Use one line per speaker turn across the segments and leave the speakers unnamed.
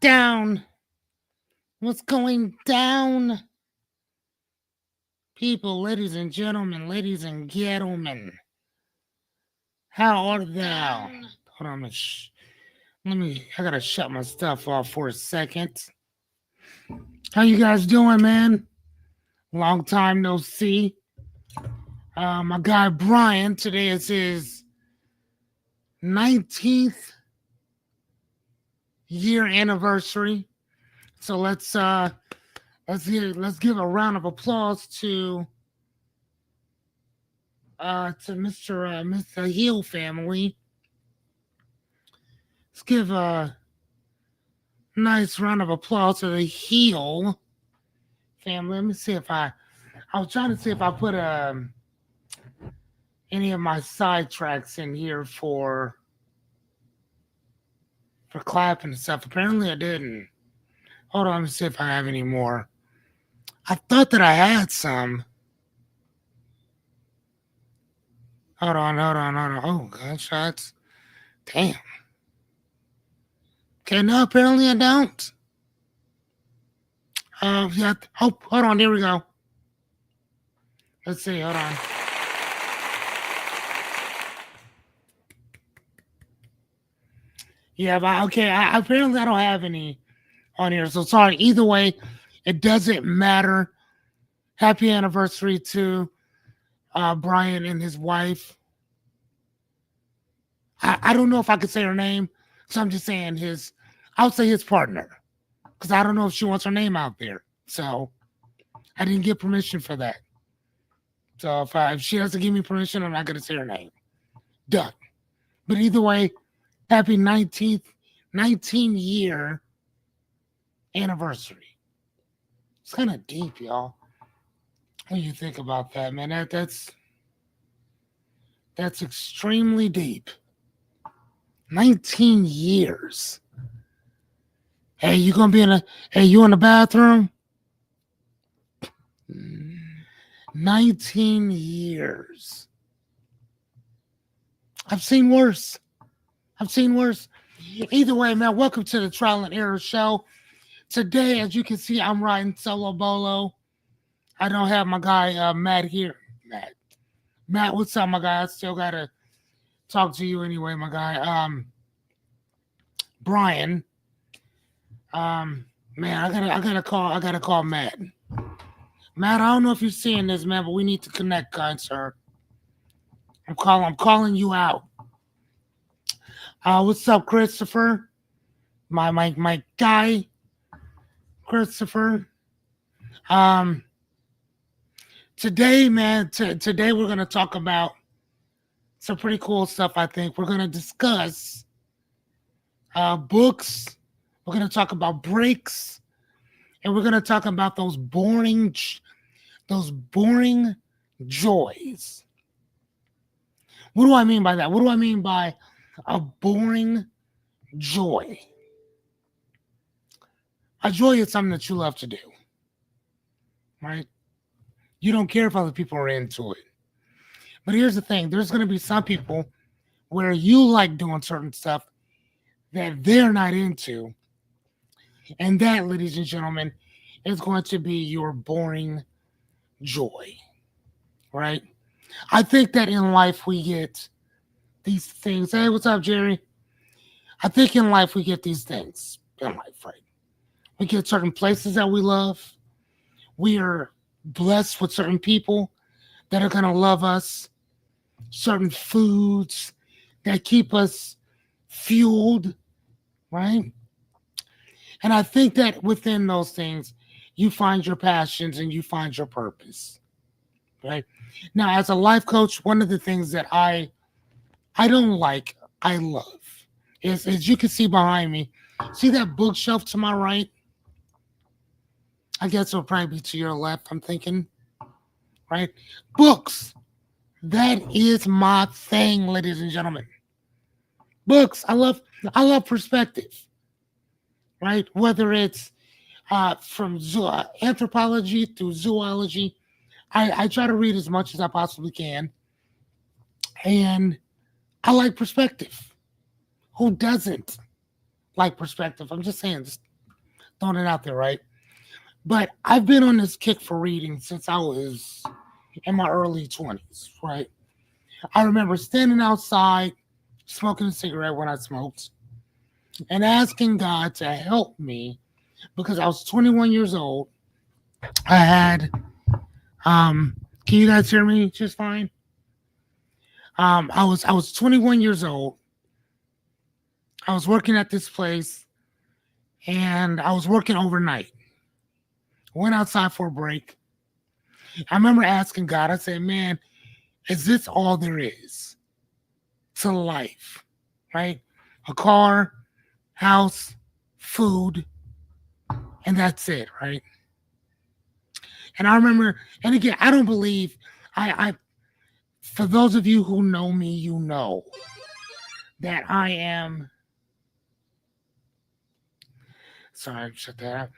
down? What's going down? People, ladies and gentlemen, how art thou? Hold on, I gotta shut my stuff off for a second. How you guys doing, man? Long time no see. My guy Bryan, today is his 19th year anniversary. So let's give a round of applause to Mr. Hill family. Let's give a nice round of applause to the Hill family. Let me see if I was trying to see if I put any of my side tracks in here for clapping and stuff. Apparently I didn't. Hold on, let me see if I have any more. I thought that I had some. Hold on. Oh, gunshots. Damn. Okay, no, apparently I don't. Yeah. Oh, hold on. There we go. Let's see. Hold on. Yeah, but okay. Apparently I don't have any on here. So sorry. Either way, it doesn't matter. Happy anniversary to Bryan and his wife. I don't know if I could say her name, so I'm just saying I would say his partner, because I don't know if she wants her name out there. So I didn't get permission for that. So if she doesn't give me permission, I'm not going to say her name. Done. But either way, happy 19-year anniversary. It's kind of deep, y'all. When you think about that, man, that's extremely deep. 19 years. Hey, you in the bathroom? 19 years. I've seen worse. Either way, man, welcome to the Trial and Error Show. Today, as you can see, I'm riding solo bolo. I don't have my guy Matt here. Matt, what's up, my guy? I still gotta talk to you anyway, my guy. Bryan. Man, I gotta call Matt. Matt, I don't know if you're seeing this, man, but we need to connect, kind sir. I'm calling you out. What's up, Christopher? My guy, Christopher. Today, man, today we're gonna talk about some pretty cool stuff. I think we're gonna discuss books. We're gonna talk about breaks, and we're gonna talk about those boring joys. What do I mean by that? What do I mean by a boring joy? A joy is something that you love to do, right? You don't care if other people are into it. But here's the thing. There's going to be some people where you like doing certain stuff that they're not into. And that, ladies and gentlemen, is going to be your boring joy, right? I think that in life we get these things. Hey, what's up, Jerry? I think in life we get these things in life, right? We get certain places that we love. We are blessed with certain people that are going to love us. Certain foods that keep us fueled, right? And I think that within those things, you find your passions and you find your purpose, right? Now, as a life coach, one of the things that I don't like, I love, is as you can see behind me, see that bookshelf to my right? I guess it'll probably be to your left, I'm thinking, right? Books. That is my thing, ladies and gentlemen. Books. I love perspective, right? Whether it's from anthropology through zoology, I try to read as much as I possibly can, and I like perspective. Who doesn't like perspective? I'm just saying, throwing it out there, right? But I've been on this kick for reading since I was in my early 20s, right? I remember standing outside, smoking a cigarette when I smoked, and asking God to help me because I was 21 years old. I had, can you guys hear me just fine? I was 21 years old. I was working at this place, and I was working overnight. Went outside for a break. I remember asking God, I said, man, is this all there is to life? Right? A car, house, food, and that's it, right? And I remember, and again, I don't believe I for those of you who know me, you know that I am sorry, shut that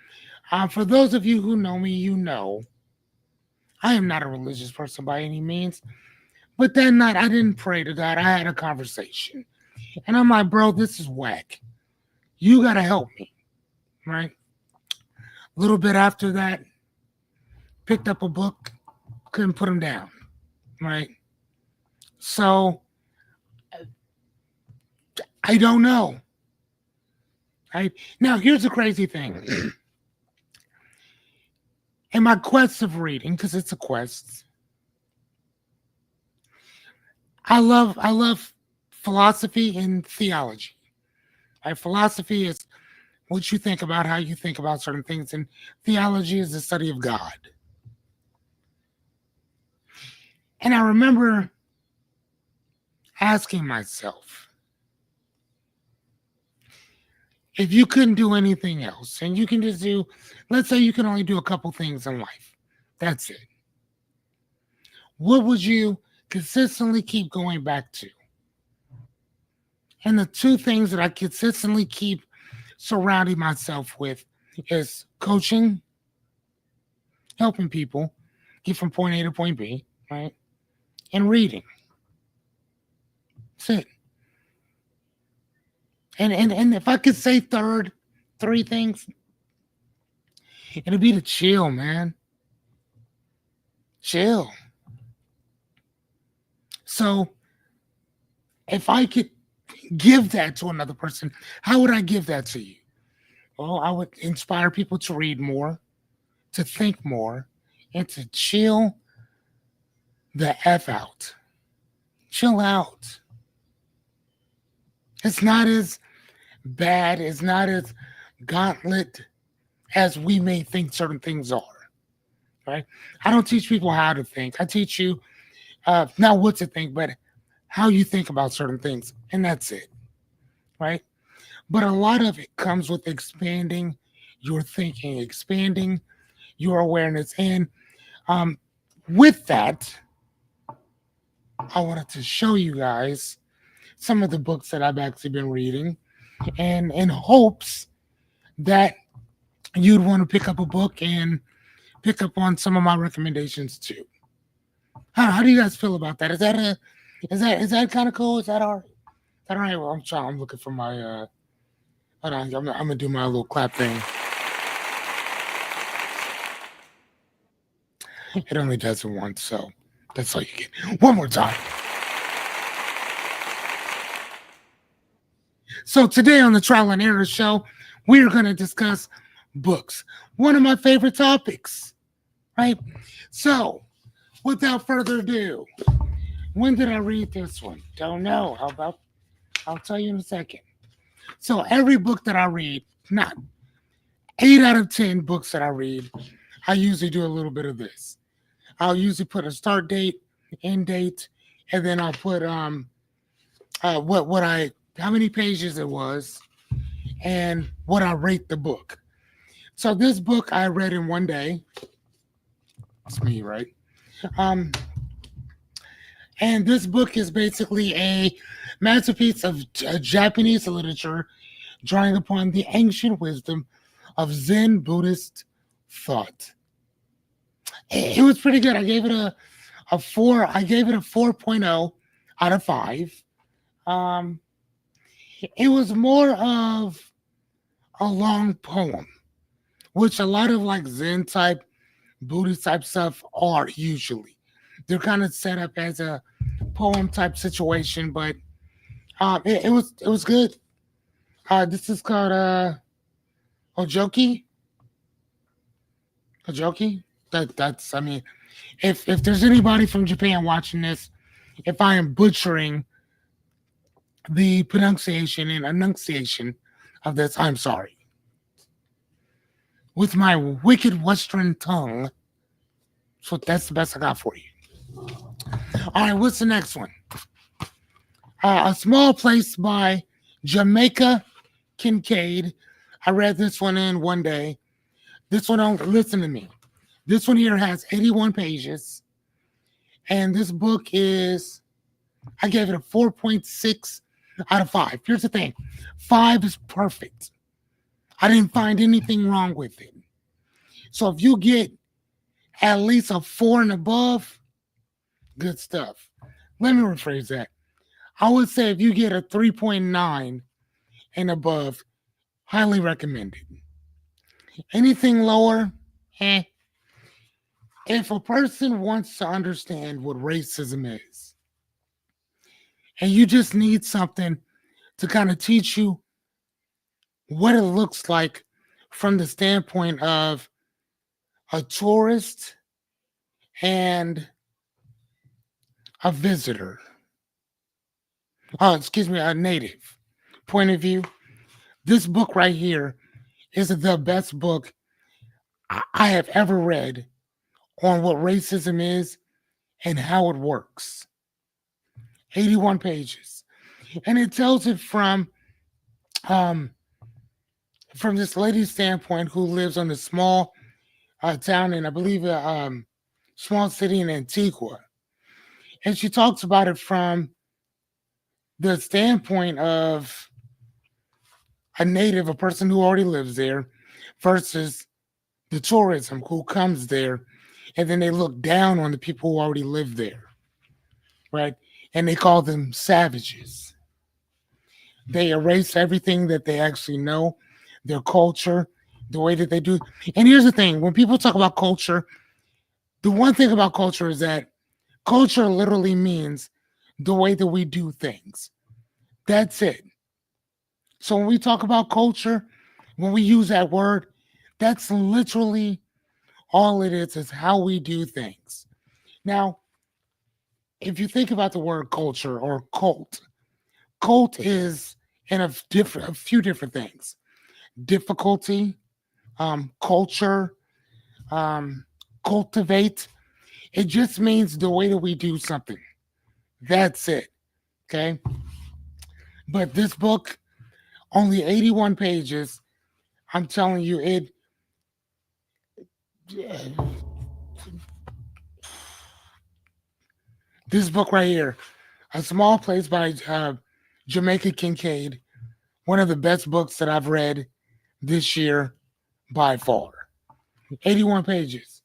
up. For those of you who know me, you know I am not a religious person by any means. But that night, I didn't pray to God. I had a conversation. And I'm like, bro, this is whack. You got to help me. Right? A little bit after that, picked up a book, couldn't put them down. Right? So, I don't know. Right? Now, here's the crazy thing. In my quest of reading, because it's a quest, I love philosophy and theology. Right? Philosophy is what you think about, how you think about certain things, and theology is the study of God. And I remember asking myself, if you couldn't do anything else, and you can just do, let's say you can only do a couple things in life, that's it. What would you consistently keep going back to? And the two things that I consistently keep surrounding myself with is coaching, helping people get from point A to point B, right? And reading. That's it. And if I could say three things, it'd be to chill, man. Chill. So if I could give that to another person, how would I give that to you? Well, I would inspire people to read more, to think more, and to chill the F out. Chill out. It's not as bad, it's not as gauntlet as we may think certain things are. Right? I don't teach people how to think. I teach you not what to think, but how you think about certain things. And that's it. Right? But a lot of it comes with expanding your thinking, expanding your awareness. And with that, I wanted to show you guys some of the books that I've actually been reading, and in hopes that you'd want to pick up a book and pick up on some of my recommendations too. How do you guys feel about that? Is that kind of cool? Is that all right? Is that all right? Well, I'm looking for my hold on, I'm gonna do my little clap thing. It only does it once, so that's all you get. One more time. So today on the Trial and Error Show, we're going to discuss books. One of my favorite topics, right? So, without further ado, when did I read this one? Don't know. I'll tell you in a second. So, every book that I read, not 8 out of 10 books that I read, I usually do a little bit of this. I'll usually put a start date, end date, and then I'll put how many pages it was, and what I rate the book. So this book I read in one day. It's me, right? And this book is basically a masterpiece of Japanese literature, drawing upon the ancient wisdom of Zen Buddhist thought. It was pretty good. I gave it a 4. I gave it a 4.0 out of 5. It was more of a long poem. which a lot of like Zen type, Buddhist type stuff are usually. They're kind of set up as a poem type situation, but it was good. This is called Ojoki. Ojoki. That's I mean, if there's anybody from Japan watching this, if I am butchering the pronunciation and enunciation of this, I'm sorry. With my wicked Western tongue, so that's the best I got for you. All right, what's the next one? A Small Place by Jamaica Kincaid. I read this one in one day. This one, don't listen to me. This one here has 81 pages, and this book is, I gave it a 4.6 out of 5. Here's the thing, 5 is perfect. I didn't find anything wrong with it. So if you get at least a 4 and above, good stuff. Let me rephrase that. I would say if you get a 3.9 and above, highly recommended. Anything lower, eh. If a person wants to understand what racism is, and you just need something to kind of teach you what it looks like from the standpoint of a tourist and a visitor, excuse me, a native point of view, this book right here is the best book I have ever read on what racism is and how it works. 81 pages. And it tells it um, from this lady's standpoint who lives on a small town in, I believe, a small city in Antigua. And she talks about it from the standpoint of a native, a person who already lives there, versus the tourism who comes there, and then they look down on the people who already live there, right? And they call them savages. They erase everything that they actually know, their culture, the way that they do. And here's the thing, when people talk about culture, the one thing about culture is that culture literally means the way that we do things. That's it. So when we talk about culture, when we use that word, that's literally all it is how we do things. Now, if you think about the word culture or cult, cult is in a few different things. Difficulty, culture, um, cultivate. It just means the way that we do something. That's it. Okay. But this book, only 81 pages. I'm telling you, this book right here, A Small Place by Jamaica Kincaid, one of the best books that I've read this year by far. 81 pages.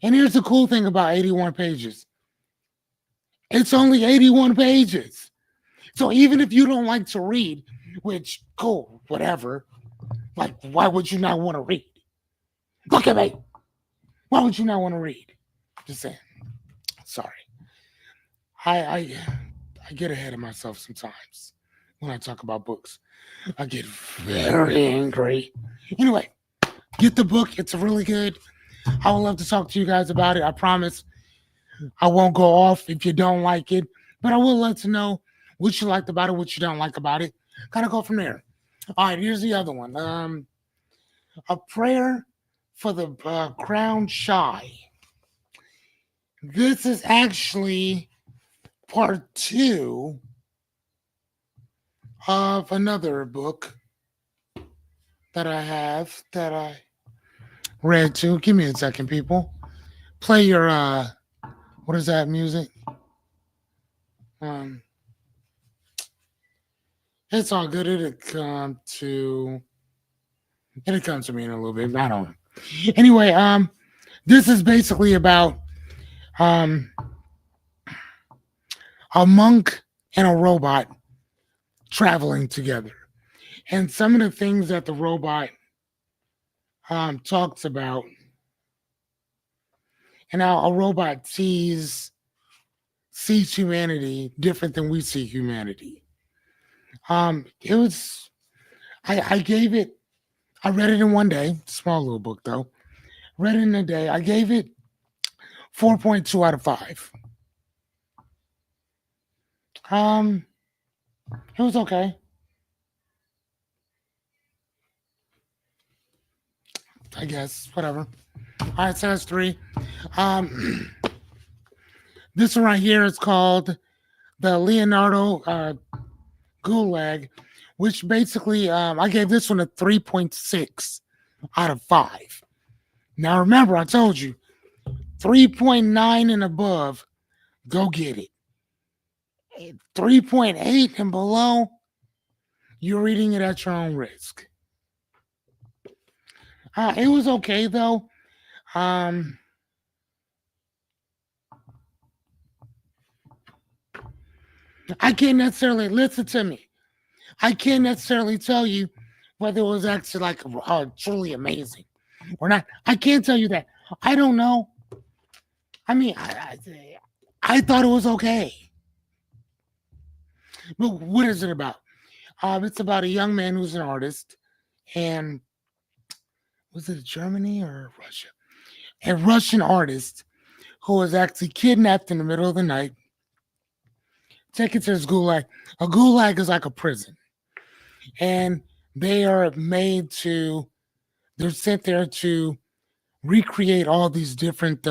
And here's the cool thing about 81 pages. It's only 81 pages. So even if you don't like to read, which, cool, whatever, like, why would you not want to read? Look at me. Why would you not want to read? Just saying. Sorry. I get ahead of myself sometimes when I talk about books. I get very angry. Anyway, get the book. It's really good. I would love to talk to you guys about it. I promise I won't go off if you don't like it, but I will let you know what you liked about it, what you don't like about it. Kind of go from there. All right, here's the other one. A Prayer for the Crown Shy. This is actually part 2 of another book that I have that I read too. Give me a second, people. Play your what is that music? It's all good. It'll come to me in a little bit. I don't know. Anyway, this is basically about um a monk and a robot traveling together. And some of the things that the robot talks about and how a robot sees humanity different than we see humanity. It was I gave it. I read it in one day. Small little book though. Read it in a day. I gave it 4.2 out of 5. Um, it was okay. I guess whatever. All right, so that's 3. Um, this one right here is called the Leonardo Gulag, which basically I gave this one a 3.6 out of 5. Now remember, I told you 3.9 and above, go get it. 3.8 and below, you're reading it at your own risk. It was okay though. Um, I can't necessarily listen to me. I can't necessarily tell you whether it was actually like truly amazing or not. I can't tell you that. I don't know. I mean, I thought it was okay. But what is it about? It's about a young man who's an artist, and was it Germany or Russia? A Russian artist who was actually kidnapped in the middle of the night, taken to his gulag. A gulag is like a prison, and they are made to. They're sent there to recreate all these different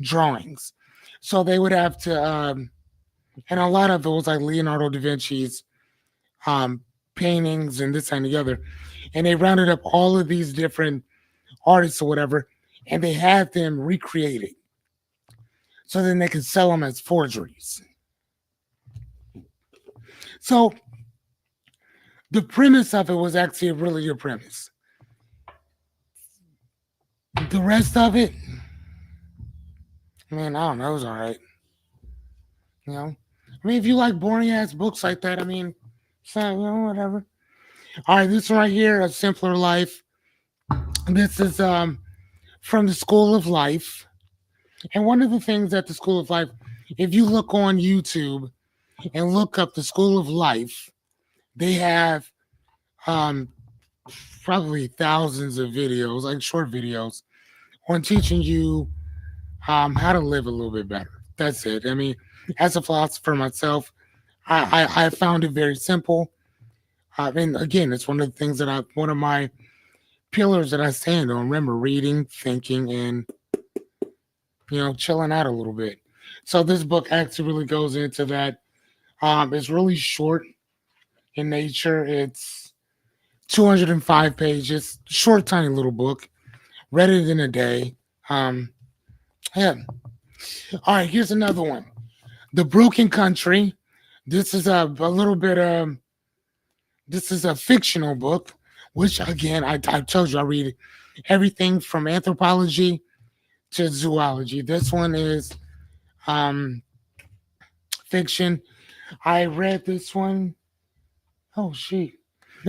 drawings. So they would have to, and a lot of it was like Leonardo da Vinci's um, paintings and this and the other. And they rounded up all of these different artists or whatever, and they had them recreated so then they could sell them as forgeries. So the premise of it was actually a really good premise. The rest of it, man, I don't know, it was all right. You know, I mean, if you like boring ass books like that, I mean, so whatever. All right, this one right here, A Simpler Life. This is from the School of Life, and one of the things at the School of Life, if you look on YouTube and look up the School of Life, they have um probably thousands of videos, like short videos, on teaching you how to live a little bit better. That's it. I mean, as a philosopher myself, I found it very simple. I mean, again, it's one of the things that one of my pillars that I stand on. Remember, reading, thinking, and chilling out a little bit. So this book actually really goes into that. It's really short in nature. It's 205 pages, short, tiny little book. Read it in a day. Yeah. All right, here's another one. The Broken Country. This is a little bit. This is a fictional book, which again I told you I read everything from anthropology to zoology. This one is um fiction. I read this one. Oh shit!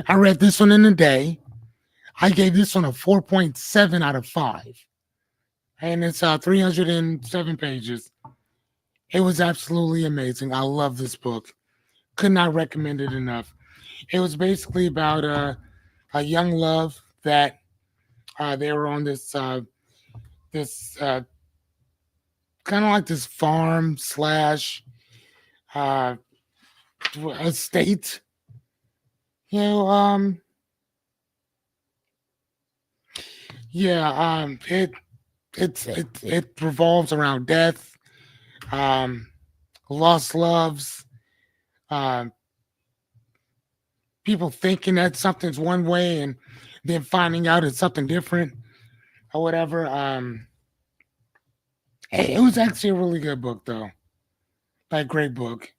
I read this one in a day. I gave this one a 4.7 out of 5, and it's 307 pages. It was absolutely amazing. I love this book. Could not recommend it enough. It was basically about a young love that they were on this kind of like this farm slash uh, estate. You know, yeah, it revolves around death, um, lost loves, um, people thinking that something's one way and then finding out it's something different or whatever. Hey, it was actually a really good book though, like great book.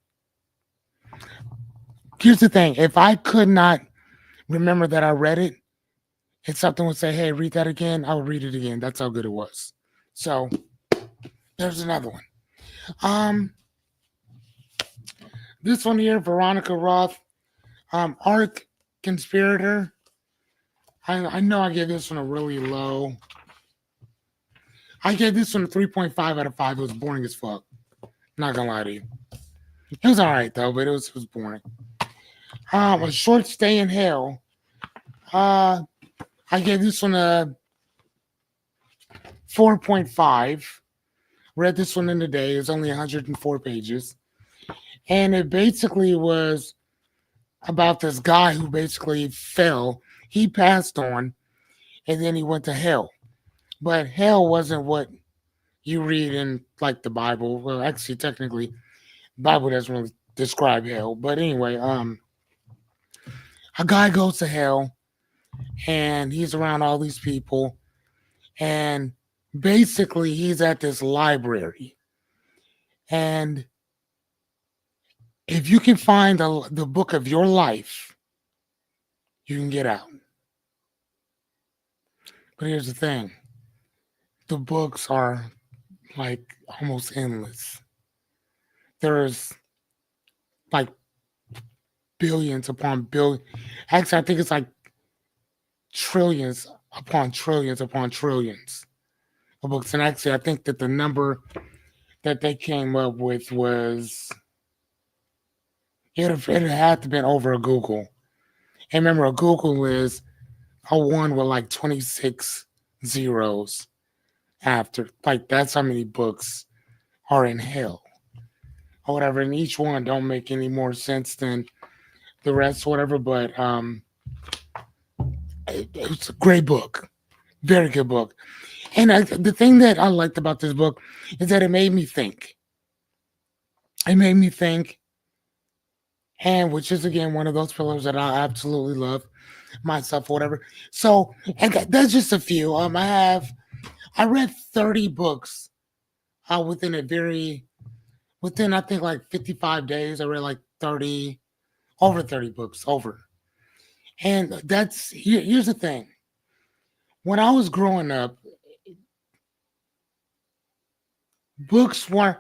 Here's the thing: if I could not remember that I read it, and something would say, "Hey, read that again," I would read it again. That's how good it was. So there's another one. Um, this one here, Veronica Roth, Arc Conspirator. I know I gave this one a really low. I gave this one a 3.5 out of 5. It was boring as fuck. Not gonna lie to you. It was alright though, but it was boring. A short stay in hell. Uh, I gave this one a 4.5. Read this one in a day. It's only 104 pages. And it basically was about this guy who basically fell. He passed on and then he went to hell. But hell wasn't what you read in like the Bible. Well, actually, technically, the Bible doesn't really describe hell. But anyway, a guy goes to hell and he's around all these people. And basically, he's at this library. And if you can find the book of your life, you can get out. But here's the thing, the books are like almost endless. There's like billions upon billions. Actually, I think it's like trillions upon trillions of books. And actually, I think that the number that they came up with was it had to been over a Google. And remember, a Google is a one with like 26 zeros after. Like that's how many books are in hell or whatever. And each one don't make any more sense than the rest, whatever. But it's a great book, very good book. And the thing that I liked about this book is that it made me think. It made me think, and which is again one of those pillars that I absolutely love myself, or whatever. So, and that's just a few. I read 30 books within within I think like 55 days. I read like 30 over 30 books over. And here's the thing. When I was growing up, books weren't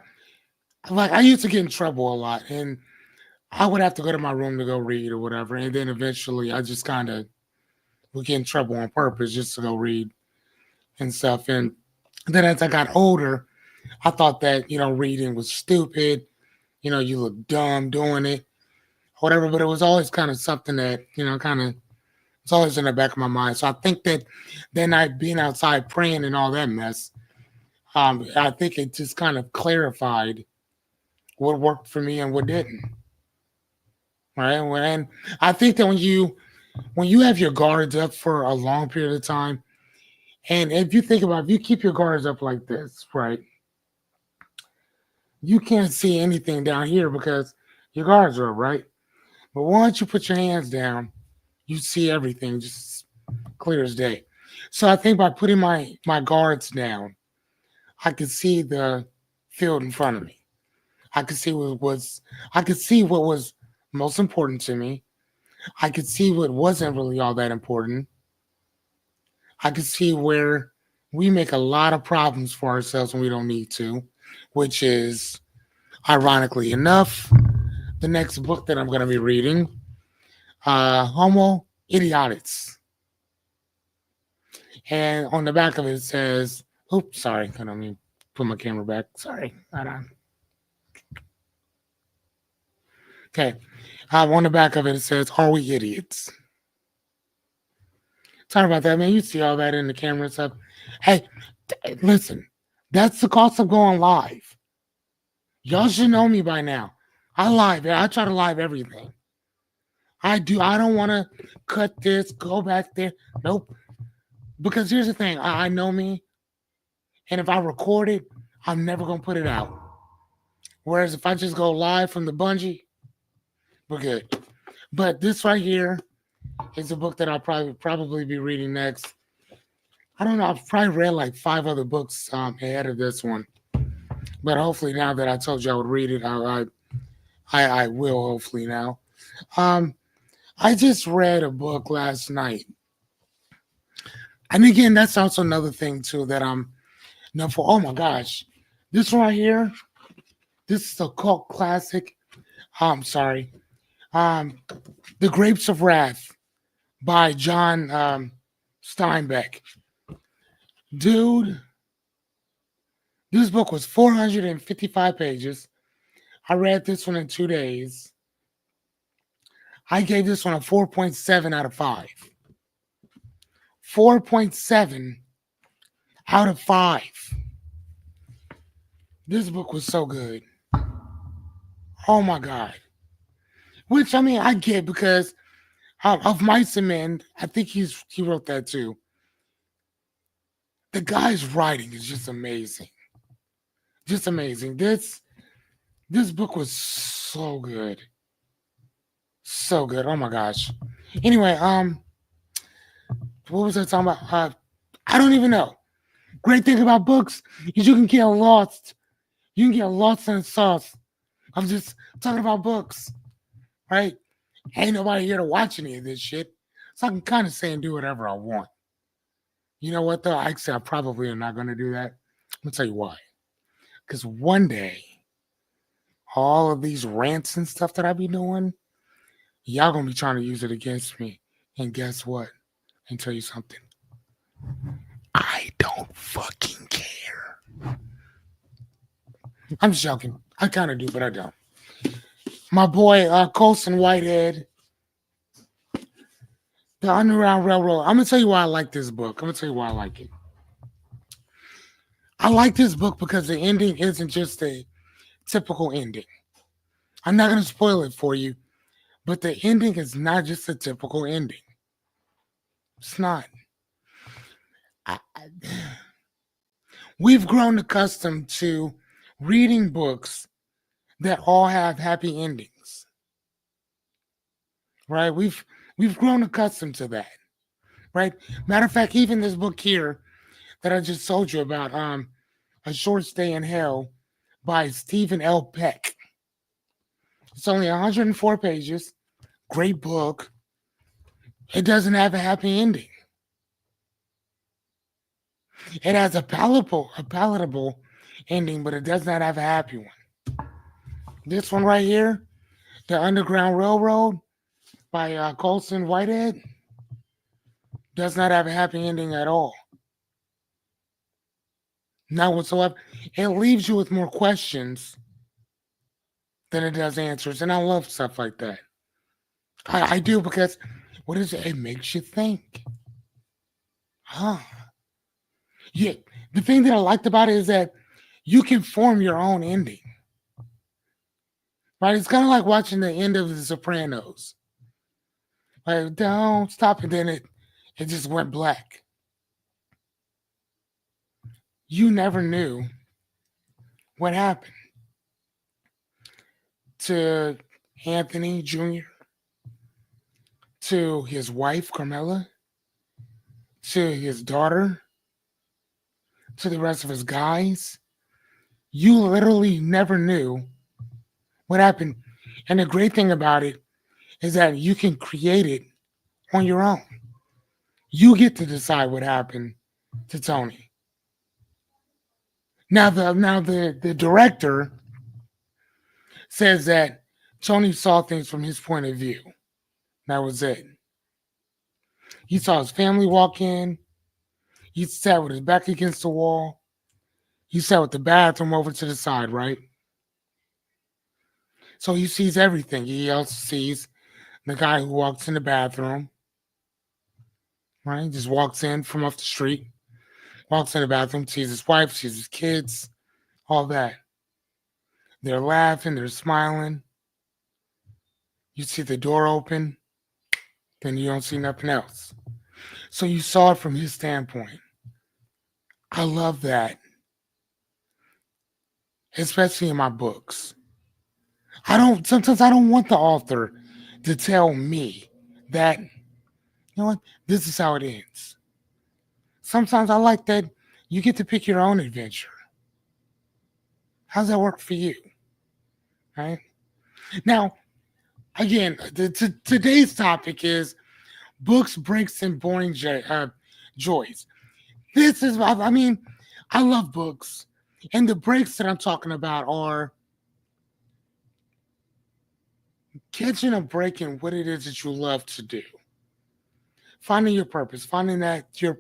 like I used to get in trouble a lot, and I would have to go to my room to go read or whatever. And then eventually I just kind of would get in trouble on purpose just to go read and stuff. And then as I got older, I thought that, reading was stupid. You look dumb doing it, whatever. But it was always kind of something that, kind of it's always in the back of my mind. So I think that then I being outside praying and all that mess, I think it just kind of clarified what worked for me and what didn't. Right. And I think that when you have your guards up for a long period of time, and if you think about if you keep your guards up like this, right, you can't see anything down here because your guards are up, right? But once you put your hands down, you see everything just clear as day. So I think by putting my guards down, I could see the field in front of me. I could see I could see what was most important to me. I could see what wasn't really all that important. I could see where we make a lot of problems for ourselves when we don't need to, which is, ironically enough, the next book that I'm going to be reading, Homo Idiotis. And on the back of it says, oops, sorry, I don't mean put my camera back. Sorry, hold on. Okay, on the back of it says, "Are we idiots?" Sorry about that, man. You see all that in the camera and stuff. Hey, listen, that's the cost of going live. Y'all should know me by now. I try to live everything. I do. I don't want to cut this, go back there. Nope. Because here's the thing. I know me. And if I record it, I'm never going to put it out. Whereas if I just go live from the bungee, we're good. But this right here is a book that I'll probably be reading next. I don't know. I've probably read like 5 other books ahead of this one. But hopefully now that I told you I would read it, I will hopefully now. I just read a book last night. And again, that's also another thing too that I'm known for. Oh my gosh. This right here, this is a cult classic. I'm sorry. The Grapes of Wrath by John Steinbeck. Dude, this book was 455 pages. I read this one in 2 days. I gave this one a 4.7 out of 5. 4.7 out of 5. This book was so good. Oh my God. Which, I mean, I get because of Mice and Men. I think he wrote that too. The guy's writing is just amazing. Just amazing. This book was so good. So good. Oh my gosh. Anyway, what was I talking about? I don't even know. Great thing about books is you can get lost. You can get lost in the sauce. I'm just talking about books, right? Ain't nobody here to watch any of this shit. So I can kind of say and do whatever I want. You know what, though? Actually, I probably am not going to do that. I'm going to tell you why. Because one day, all of these rants and stuff that I be doing, y'all going to be trying to use it against me. And guess what? I can tell you something. I don't fucking care. I'm just joking. I kind of do, but I don't. My boy, Colson Whitehead, The Underground Railroad. I'm going to tell you why I like this book. I'm going to tell you why I like it. I like this book because the ending isn't just a typical ending. I'm not going to spoil it for you, but the ending is not just a typical ending. It's not. We've grown accustomed to reading books that all have happy endings, right? We've grown accustomed to that, right? Matter of fact, even this book here that I just told you about, A Short Stay in Hell by Stephen L. Peck. It's only 104 pages. Great book. It doesn't have a happy ending. It has a palatable ending, but it does not have a happy one. This one right here, The Underground Railroad by Colson Whitehead, does not have a happy ending at all. Not whatsoever. It leaves you with more questions than it does answers. And I love stuff like that. I do because what is it? It makes you think. Huh. Yeah. The thing that I liked about it is that you can form your own ending. Right? It's kind of like watching the end of The Sopranos. Like, don't stop, and then it just went black. You never knew what happened to Anthony Jr., to his wife, Carmela, to his daughter, to the rest of his guys. You literally never knew what happened. And the great thing about it is that you can create it on your own. You get to decide what happened to Tony. Now the director says that Tony saw things from his point of view. That was it. He saw his family walk in. He sat with his back against the wall. He sat with the bathroom over to the side, right? So he sees everything. He also sees the guy who walks in the bathroom, right? He just walks in from off the street, walks in the bathroom, sees his wife, sees his kids, all that. They're laughing, they're smiling. You see the door open, then you don't see nothing else. So you saw it from his standpoint. I love that, especially in my books. Sometimes I don't want the author to tell me that, you know what, this is how it ends. Sometimes I like that you get to pick your own adventure. How's that work for you? Right? Now, again, today's topic is books, breaks, and boring joys. This is, I mean, I love books. And the breaks that I'm talking about are catching a break in what it is that you love to do. finding your purpose, finding that your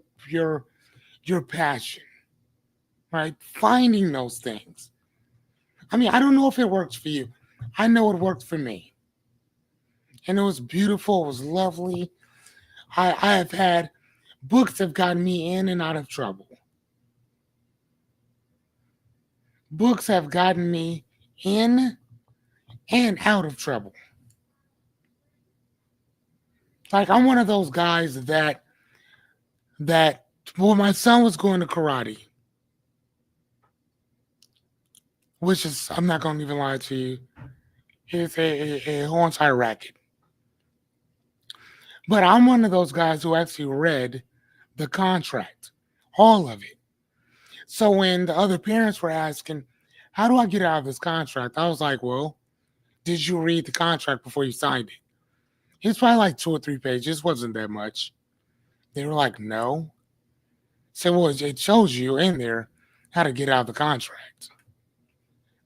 your passion, right? Finding those things. I mean, I don't know if it works for you. I know it worked for me. And it was beautiful, it was lovely. I have had books that have gotten me in and out of trouble. Books have gotten me in and out of trouble. Like I'm one of those guys that when my son was going to karate, which is I'm not gonna even lie to you, it's a whole entire racket. But I'm one of those guys who actually read the contract, all of it. So when the other parents were asking, how do I get out of this contract? I was like, well, did you read the contract before you signed it? It's probably like 2 or 3 pages. It wasn't that much. They were like, no. So well, it shows you in there how to get out of the contract.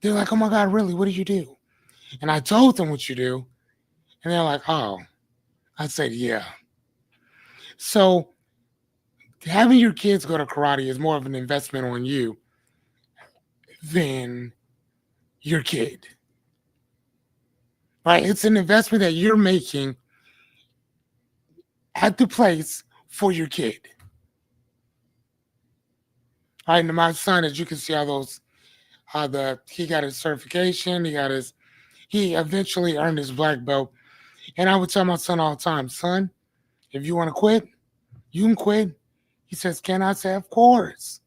They're like, oh my God, really? What do you do? And I told them what you do. And they're like, oh. I said, yeah. So having your kids go to karate is more of an investment on you than your kid. Right? It's an investment that you're making at the place for your kid. Right? And my son, as you can see, all those he got his certification, he eventually earned his black belt. And I would tell my son all the time, son, if you want to quit, you can quit. He says, can I? Say, of course.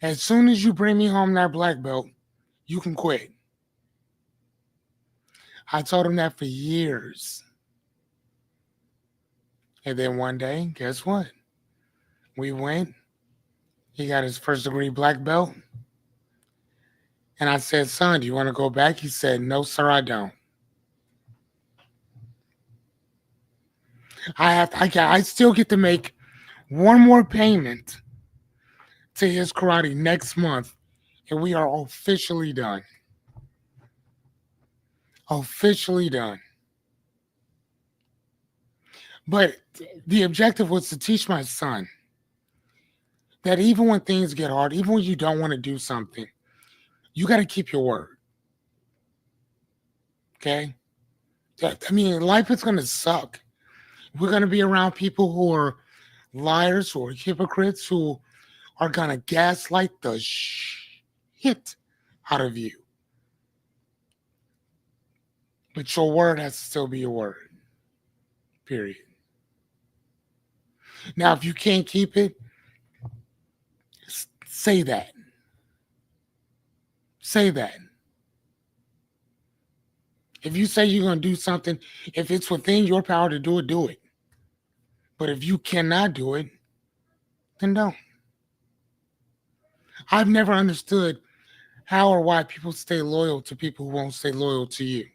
As soon as you bring me home that black belt, you can quit. I told him that for years. And then one day, guess what? We went. He got his first degree black belt. And I said, son, do you want to go back? He said, no, sir, I don't. I still get to make one more payment to his karate next month, and we are officially done. Officially done. But the objective was to teach my son that even when things get hard, even when you don't want to do something, you got to keep your word. Okay? I mean, life is going to suck. We're going to be around people who are liars, who are hypocrites, who are going to gaslight the shit out of you. But your word has to still be your word. Period. Now, if you can't keep it, say that. Say that. If you say you're going to do something, if it's within your power to do it, do it. But if you cannot do it, then don't. I've never understood how or why people stay loyal to people who won't stay loyal to you.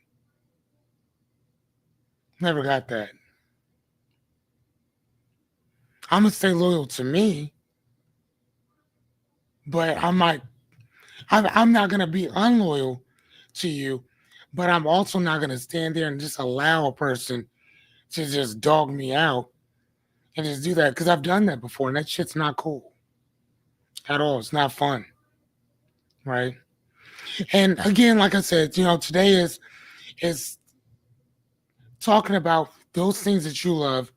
Never got that. I'm going to stay loyal to me, but I'm not going to be unloyal to you, but I'm also not going to stand there and just allow a person to just dog me out and just do that because I've done that before and that shit's not cool at all. It's not fun, right? And again, like I said, today is talking about those things that you love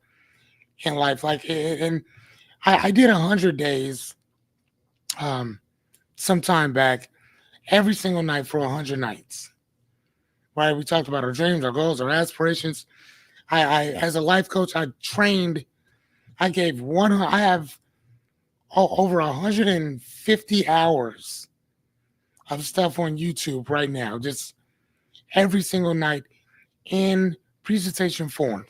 in life. Like, and I did 100 days some time back, every single night for 100 nights. Right? We talked about our dreams, our goals, our aspirations. I as a life coach, I gave I have over 150 hours of stuff on YouTube right now, just every single night in presentation form.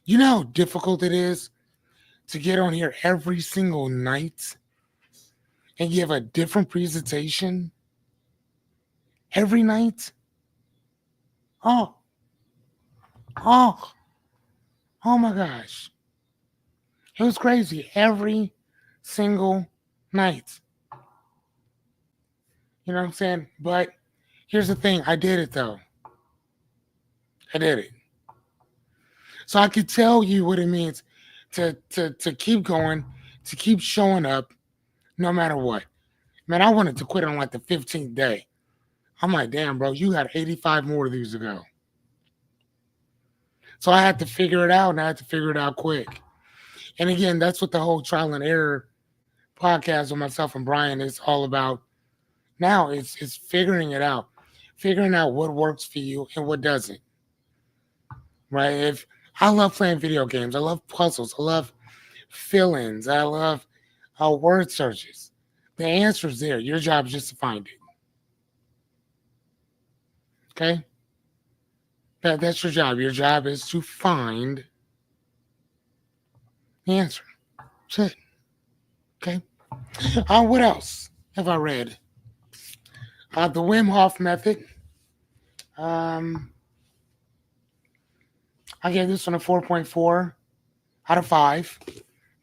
You know how difficult it is to get on here every single night and give a different presentation every night? Oh, oh, oh my gosh. It was crazy every single night. You know what I'm saying? But here's the thing, I did it though. I did it. So I could tell you what it means to keep going, to keep showing up no matter what. Man, I wanted to quit on like the 15th day. I'm like, damn, bro, you got 85 more of these to go. So I had to figure it out, and I had to figure it out quick. And again, that's what the whole trial and error podcast with myself and Bryan is all about. Now it's figuring it out, figuring out what works for you and what doesn't. Right? If I love playing video games, I love puzzles, I love fill-ins, I love word searches. The answer's there. Your job is just to find it. Okay? That's your job. Your job is to find the answer. That's it. Okay? What else have I read? The Wim Hof method. I gave this one a 4.4 out of 5.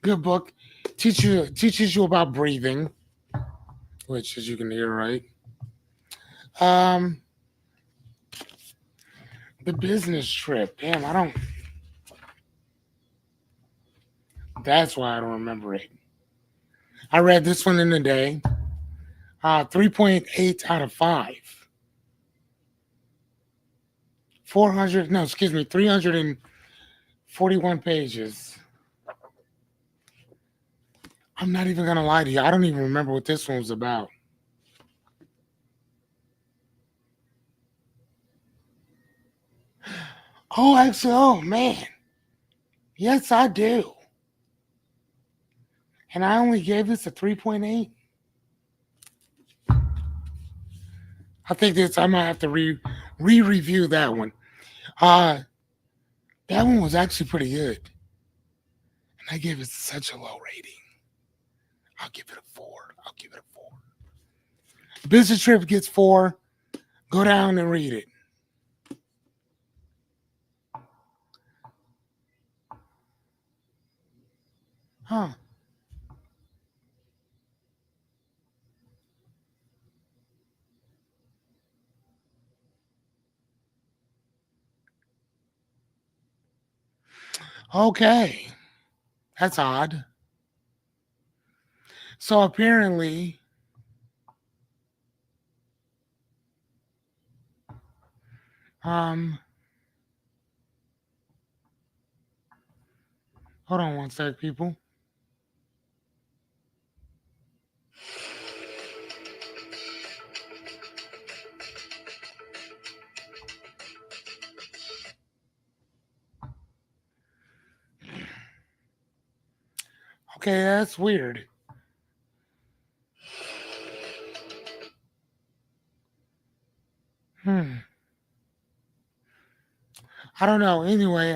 Good book. Teaches you about breathing, which, as you can hear, right? The business trip. Damn, I don't. That's why I don't remember it. I read this one in a day. 3.8 out of 5. 341 pages. I'm not even going to lie to you. I don't even remember what this one was about. Oh, actually, oh, man. Yes, I do. And I only gave this a 3.8. I think I might have to re-review that one. That one was actually pretty good. And I gave it such a low rating. I'll give it a 4. Business Trip gets 4. Go down and read it. Huh. Okay. That's odd. So apparently, hold on one sec, people. Okay, that's weird. I don't know. Anyway,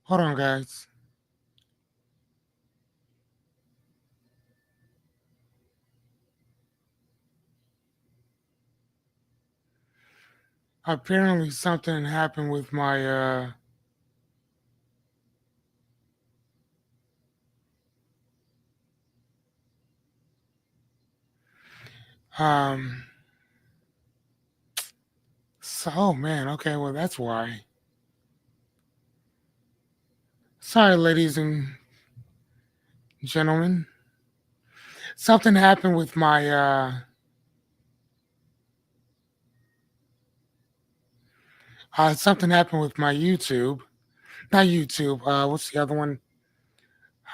hold on, guys. Apparently something happened with my so oh man, okay, well that's why. Sorry, ladies and gentlemen. Something happened with my something happened with my YouTube. Not YouTube, what's the other one?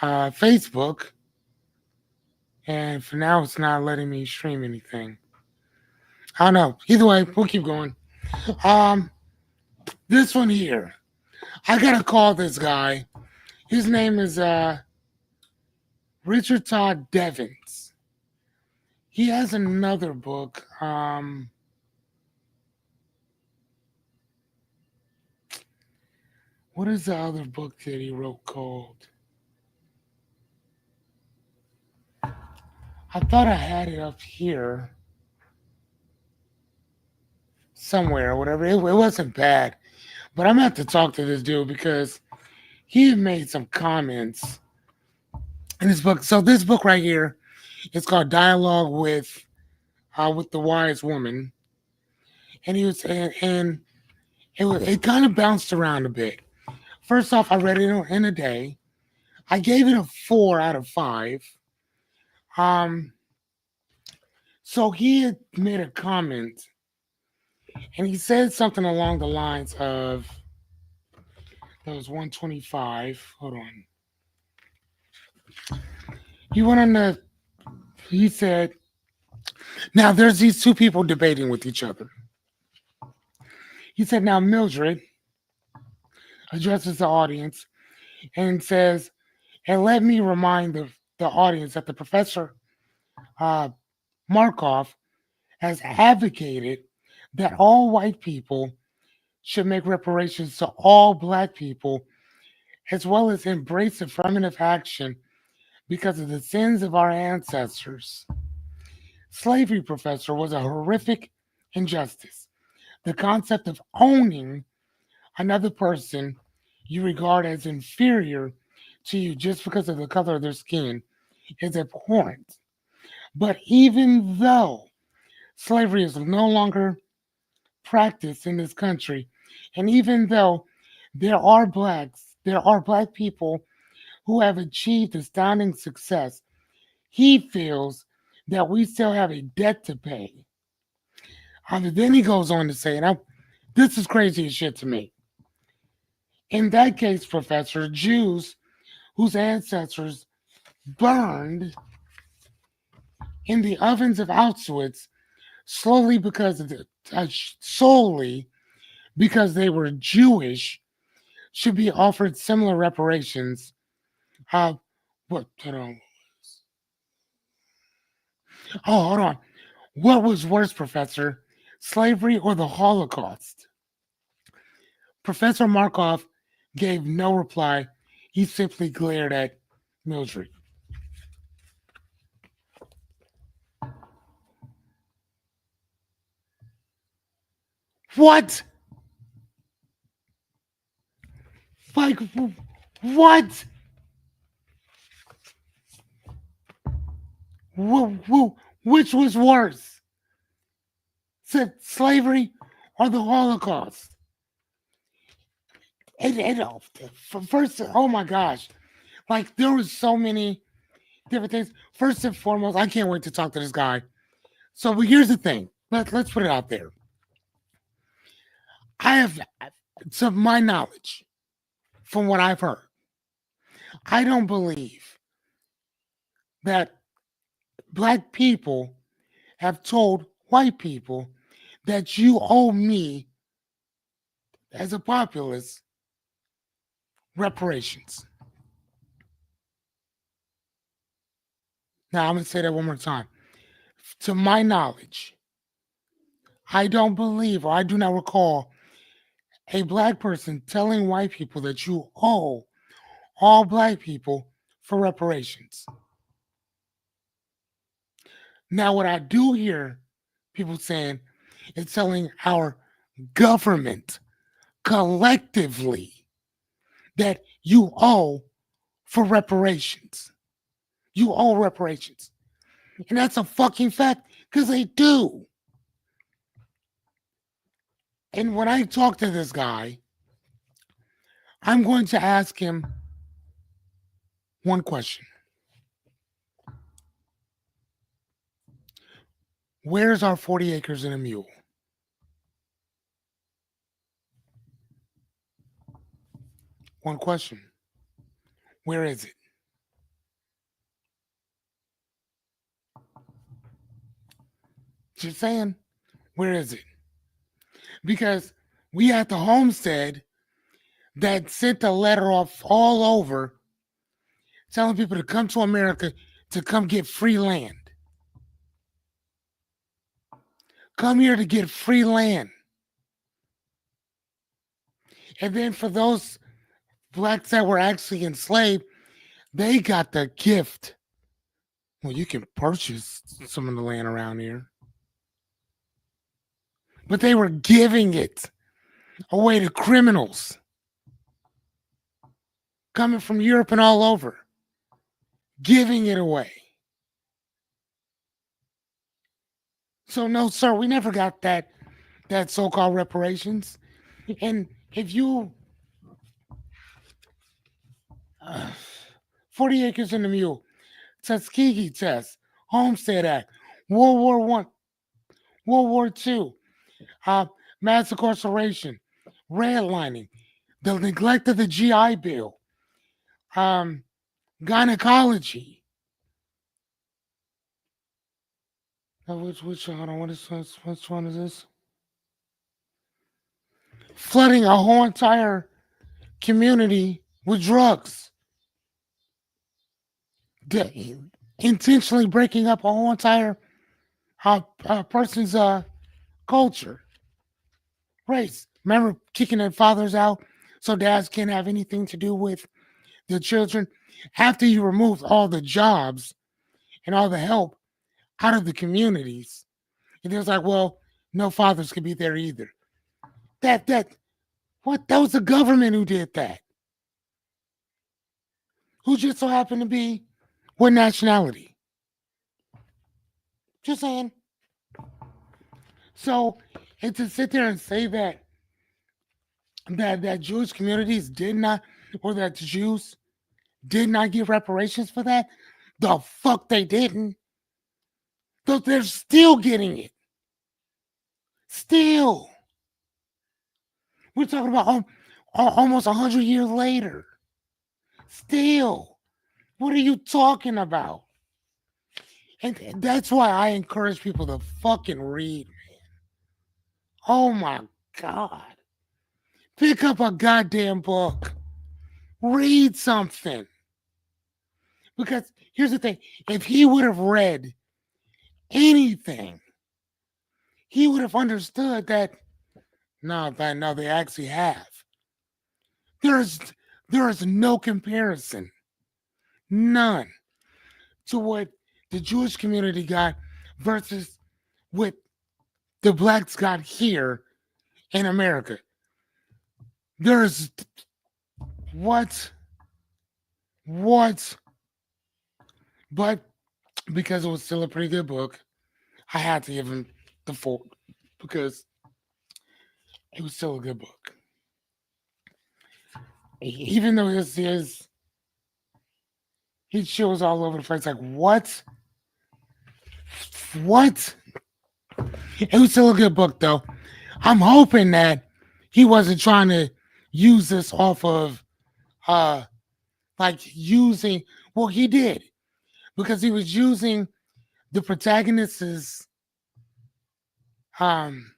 Facebook. And for now it's not letting me stream anything. I don't know. Either way, we'll keep going. This one here. I gotta call this guy. His name is Richard Todd Devins. He has another book. What is the other book that he wrote called? I thought I had it up here somewhere or whatever. It wasn't bad. But I'm going to have to talk to this dude because he had made some comments in this book. So this book right here, it's called Dialogue with with the wise woman, and he was and it kind of bounced around a bit. First off, I read it in a day. I gave it a 4 out of 5. Um, so he had made a comment, and he said something along the lines of, "That was 125." Hold on. He went on the. He said, "Now there's these two people debating with each other." He said, "Now Mildred addresses the audience and says, and let me remind the audience that the professor uh, Markov has advocated that all white people should make reparations to all black people, as well as embrace affirmative action because of the sins of our ancestors. Slavery, professor, was a horrific injustice. The concept of owning another person you regard as inferior to you just because of the color of their skin is abhorrent. But even though slavery is no longer practiced in this country, and even though there are black people who have achieved astounding success, he feels that we still have a debt to pay." Then he goes on to say, and this is crazy as shit to me. In that case, professor, Jews whose ancestors burned in the ovens of Auschwitz slowly because of solely because they were Jewish should be offered similar reparations. What? Hold on. Oh, hold on. What was worse, Professor? Slavery or the Holocaust? Professor Markov gave no reply. He simply glared at Mildred. What? Like, what? Which was worse? Slavery or the Holocaust? And first, oh my gosh. Like, there was so many different things. First and foremost, I can't wait to talk to this guy. So, but here's the thing. Let's put it out there. I have, to my knowledge, from what I've heard, I don't believe that black people have told white people that you owe me, as a populace, reparations. Now, I'm going to say that one more time. To my knowledge, I don't believe, or I do not recall, a black person telling white people that you owe all black people for reparations. Now, what I do hear people saying is telling our government collectively that you owe for reparations. You owe reparations. And that's a fucking fact because they do. And when I talk to this guy, I'm going to ask him one question. Where's our 40 acres and a mule? One question. Where is it? Just saying, where is it? Because we had the homestead that sent a letter off all over telling people to come to America to come get free land. Come here to get free land. And then for those blacks that were actually enslaved, they got the gift. Well, you can purchase some of the land around here. But they were giving it away to criminals coming from Europe and all over, giving it away. So no, sir, we never got that so-called reparations. And if you 40 acres in the mule, Tuskegee test, Homestead Act, World War One, World War Two, uh, mass incarceration, redlining, the neglect of the GI Bill, um, gynecology. Which hold on, which one is this? Flooding a whole entire community with drugs. Intentionally breaking up a whole entire person's culture, race. Remember kicking their fathers out so dads can't have anything to do with the children. After you removed all the jobs and all the help out of the communities, and it was like, well, no fathers could be there either. That what? That was the government who did that. Who just so happened to be what nationality? Just saying. So, and to sit there and say that Jewish communities did not, or that the Jews did not get reparations for that, the fuck they didn't. Though they're still getting it. Still. We're talking about almost 100 years later. Still. What are you talking about? And that's why I encourage people to fucking read, man. Oh my God. Pick up a goddamn book. Read something. Because here's the thing, if he would have read anything, he would have understood that no, they actually have. There's there is no comparison. None to what the Jewish community got versus what the blacks got here in America. There's what? What? But because it was still a pretty good book, I had to give him the full because it was still a good book. Even though his shows all over the place, like what? What? It was still a good book though. I'm hoping that he wasn't trying to use this off of like using well he did because he was using the protagonist's um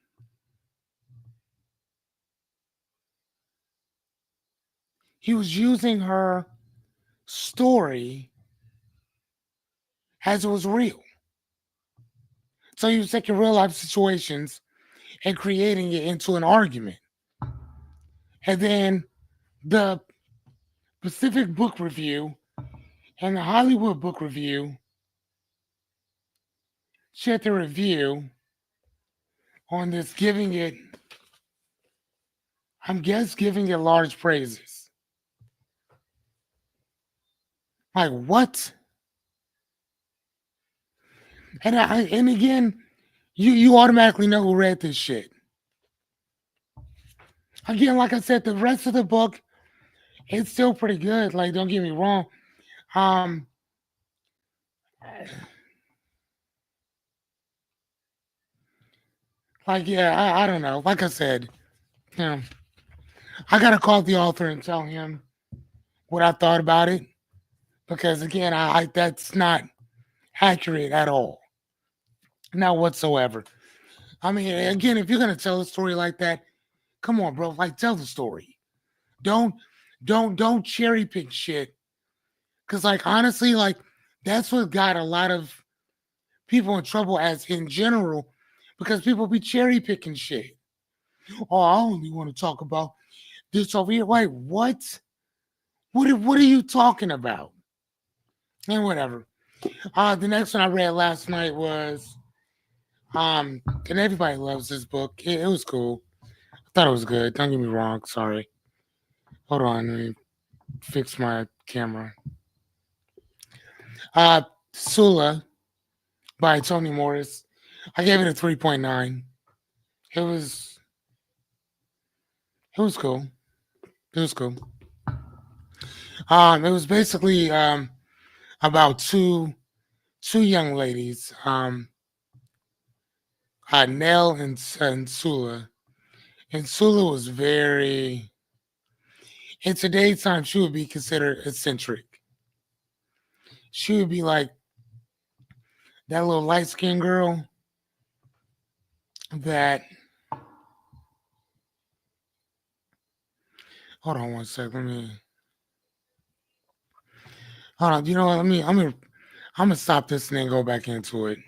he was using her story as it was real. So he was taking real life situations and creating it into an argument. And then the Pacific Book Review and the Hollywood Book Review shared their review on this, giving it, giving it large praises. Like what? And again, you automatically know who read this shit. Again, like I said, the rest of the book it's still pretty good. Like, don't get me wrong. Um, like, yeah, I don't know. Like I said, you know, I gotta call the author and tell him what I thought about it because again, I that's not accurate at all, not whatsoever. I mean, again, if you're gonna tell a story like that, come on, bro, like tell the story. Don't don't cherry pick shit. Cause like honestly, like that's what got a lot of people in trouble as in general, because people be cherry picking shit. Oh, I only want to talk about this over here. Wait, what? What are you talking about? And whatever. The next one I read last night was and everybody loves this book. It was cool. I thought it was good. Don't get me wrong. Sorry. Hold on. Let me fix my camera. Sula by Toni Morris. I gave it a 3.9. It was it was cool. It was cool. It was basically about two young ladies, Nell and Sula. And Sula was very, in today's time, she would be considered eccentric. She would be like that little light skinned girl that, hold on one sec, hold on, you know what, I'm gonna stop this and then go back into it.